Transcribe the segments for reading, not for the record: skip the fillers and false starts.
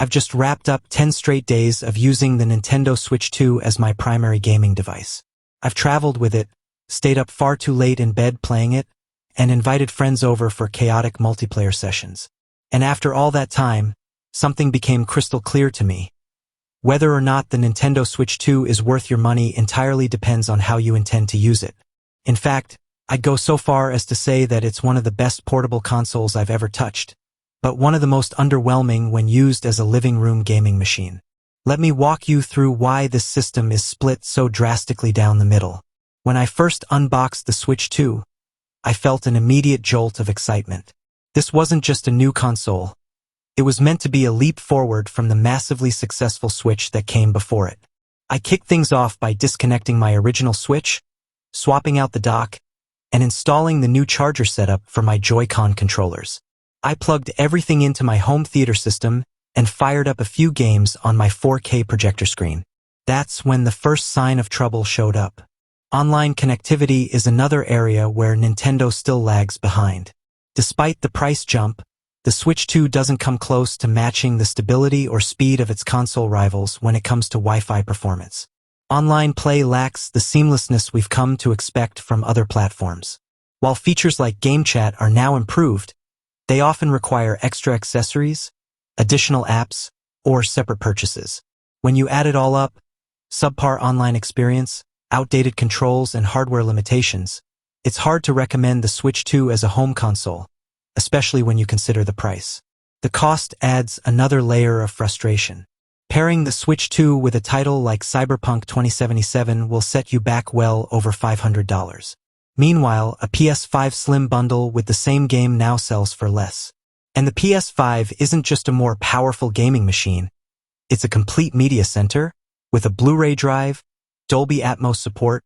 I've just wrapped up 10 straight days of using the Nintendo Switch 2 as my primary gaming device. I've traveled with it, stayed up far too late in bed playing it, and invited friends over for chaotic multiplayer sessions. And after all that time, something became crystal clear to me. Whether or not the Nintendo Switch 2 is worth your money entirely depends on how you intend to use it. In fact, I'd go so far as to say that it's one of the best portable consoles I've ever touched, but one of the most underwhelming when used as a living room gaming machine. Let me walk you through why this system is split so drastically down the middle. When I first unboxed the Switch 2, I felt an immediate jolt of excitement. This wasn't just a new console. It was meant to be a leap forward from the massively successful Switch that came before it. I kicked things off by disconnecting my original Switch, swapping out the dock, and installing the new charger setup for my Joy-Con controllers. I plugged everything into my home theater system and fired up a few games on my 4K projector screen. That's when the first sign of trouble showed up. Online connectivity is another area where Nintendo still lags behind. Despite the price jump, the Switch 2 doesn't come close to matching the stability or speed of its console rivals when it comes to Wi-Fi performance. Online play lacks the seamlessness we've come to expect from other platforms. While features like Game Chat are now improved, they often require extra accessories, additional apps, or separate purchases. When you add it all up, subpar online experience, outdated controls, and hardware limitations, it's hard to recommend the Switch 2 as a home console, especially when you consider the price. The cost adds another layer of frustration. Pairing the Switch 2 with a title like Cyberpunk 2077 will set you back well over $500. Meanwhile, a PS5 Slim bundle with the same game now sells for less. And the PS5 isn't just a more powerful gaming machine, it's a complete media center with a Blu-ray drive, Dolby Atmos support,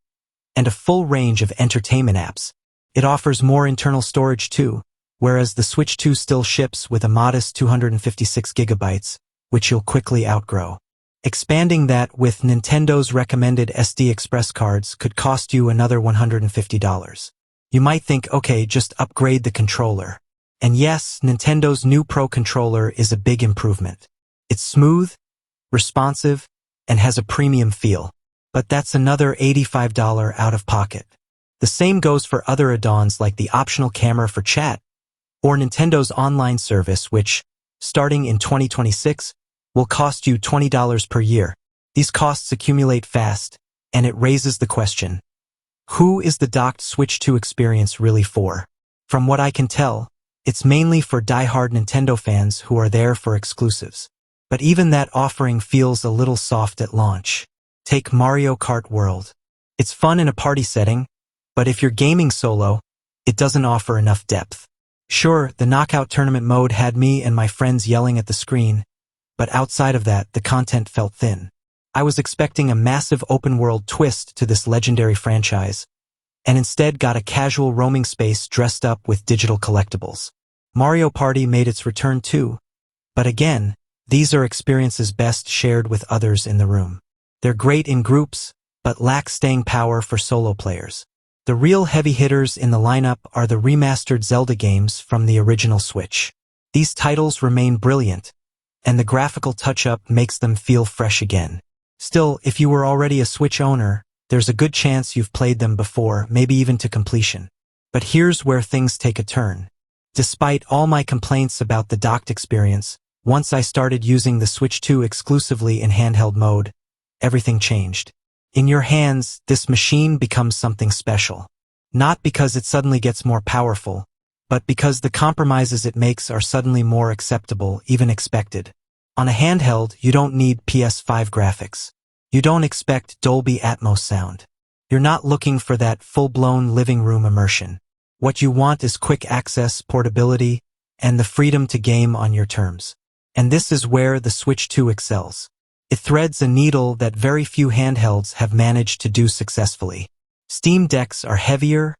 and a full range of entertainment apps. It offers more internal storage too, whereas the Switch 2 still ships with a modest 256 gigabytes, which you'll quickly outgrow. Expanding that with Nintendo's recommended SD Express cards could cost you another $150. You might think, okay, just upgrade the controller. And yes, Nintendo's new Pro controller is a big improvement. It's smooth, responsive, and has a premium feel. But that's another $85 out of pocket. The same goes for other add-ons like the optional camera for chat, or Nintendo's online service, which, starting in 2026, will cost you $20 per year. These costs accumulate fast, and it raises the question, who is the docked Switch 2 experience really for? From what I can tell, it's mainly for die-hard Nintendo fans who are there for exclusives. But even that offering feels a little soft at launch. Take Mario Kart World. It's fun in a party setting, but if you're gaming solo, it doesn't offer enough depth. Sure, the knockout tournament mode had me and my friends yelling at the screen, but outside of that, the content felt thin. I was expecting a massive open-world twist to this legendary franchise, and instead got a casual roaming space dressed up with digital collectibles. Mario Party made its return too, but again, these are experiences best shared with others in the room. They're great in groups, but lack staying power for solo players. The real heavy hitters in the lineup are the remastered Zelda games from the original Switch. These titles remain brilliant, and the graphical touch-up makes them feel fresh again. Still, if you were already a Switch owner, there's a good chance you've played them before, maybe even to completion. But here's where things take a turn. Despite all my complaints about the docked experience, once I started using the Switch 2 exclusively in handheld mode, everything changed. In your hands, this machine becomes something special. Not because it suddenly gets more powerful, but because the compromises it makes are suddenly more acceptable, even expected. On a handheld, you don't need PS5 graphics. You don't expect Dolby Atmos sound. You're not looking for that full-blown living room immersion. What you want is quick access, portability, and the freedom to game on your terms. And this is where the Switch 2 excels. It threads a needle that very few handhelds have managed to do successfully. Steam Decks are heavier,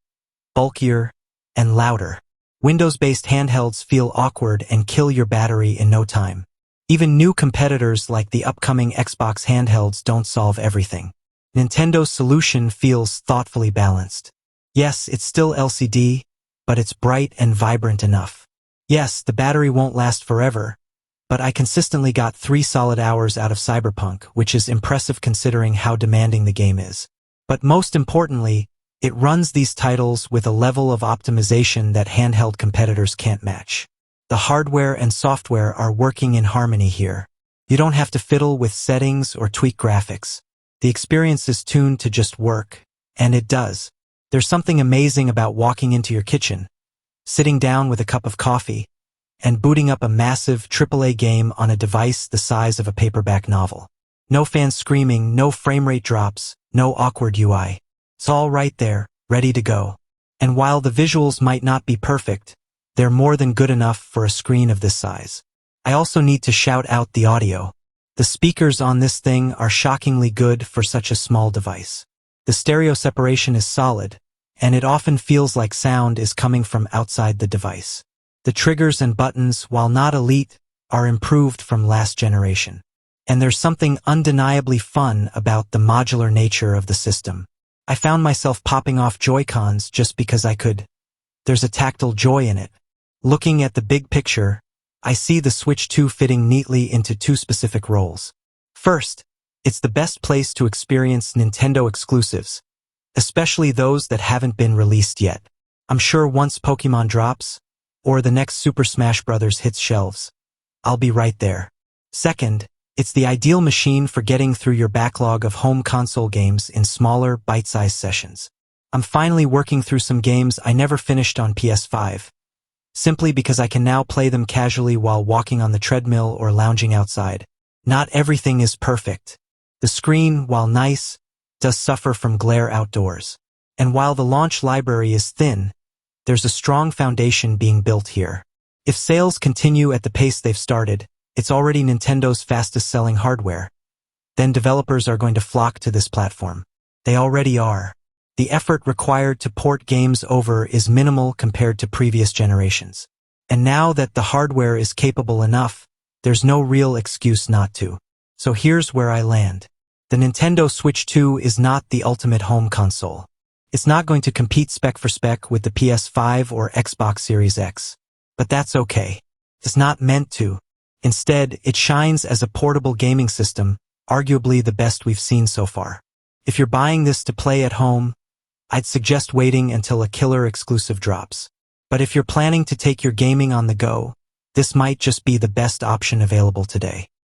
bulkier, and louder. Windows-based handhelds feel awkward and kill your battery in no time. Even new competitors like the upcoming Xbox handhelds don't solve everything. Nintendo's solution feels thoughtfully balanced. Yes, it's still LCD, but it's bright and vibrant enough. Yes, the battery won't last forever, but I consistently got 3 solid hours out of Cyberpunk, which is impressive considering how demanding the game is. But most importantly, it runs these titles with a level of optimization that handheld competitors can't match. The hardware and software are working in harmony here. You don't have to fiddle with settings or tweak graphics. The experience is tuned to just work, and it does. There's something amazing about walking into your kitchen, sitting down with a cup of coffee, and booting up a massive AAA game on a device the size of a paperback novel. No fans screaming, no frame rate drops, no awkward UI. It's all right there, ready to go. And while the visuals might not be perfect, they're more than good enough for a screen of this size. I also need to shout out the audio. The speakers on this thing are shockingly good for such a small device. The stereo separation is solid, and it often feels like sound is coming from outside the device. The triggers and buttons, while not elite, are improved from last generation. And there's something undeniably fun about the modular nature of the system. I found myself popping off Joy-Cons just because I could. There's a tactile joy in it. Looking at the big picture, I see the Switch 2 fitting neatly into 2 specific roles. First, it's the best place to experience Nintendo exclusives, especially those that haven't been released yet. I'm sure once Pokémon drops, or the next Super Smash Bros. Hits shelves, I'll be right there. Second, it's the ideal machine for getting through your backlog of home console games in smaller, bite-sized sessions. I'm finally working through some games I never finished on PS5, simply because I can now play them casually while walking on the treadmill or lounging outside. Not everything is perfect. The screen, while nice, does suffer from glare outdoors. And while the launch library is thin, there's a strong foundation being built here. If sales continue at the pace they've started, it's already Nintendo's fastest-selling hardware. Then developers are going to flock to this platform. They already are. The effort required to port games over is minimal compared to previous generations. And now that the hardware is capable enough, there's no real excuse not to. So here's where I land. The Nintendo Switch 2 is not the ultimate home console. It's not going to compete spec for spec with the PS5 or Xbox Series X. But that's okay. It's not meant to. Instead, it shines as a portable gaming system, arguably the best we've seen so far. If you're buying this to play at home, I'd suggest waiting until a killer exclusive drops. But if you're planning to take your gaming on the go, this might just be the best option available today.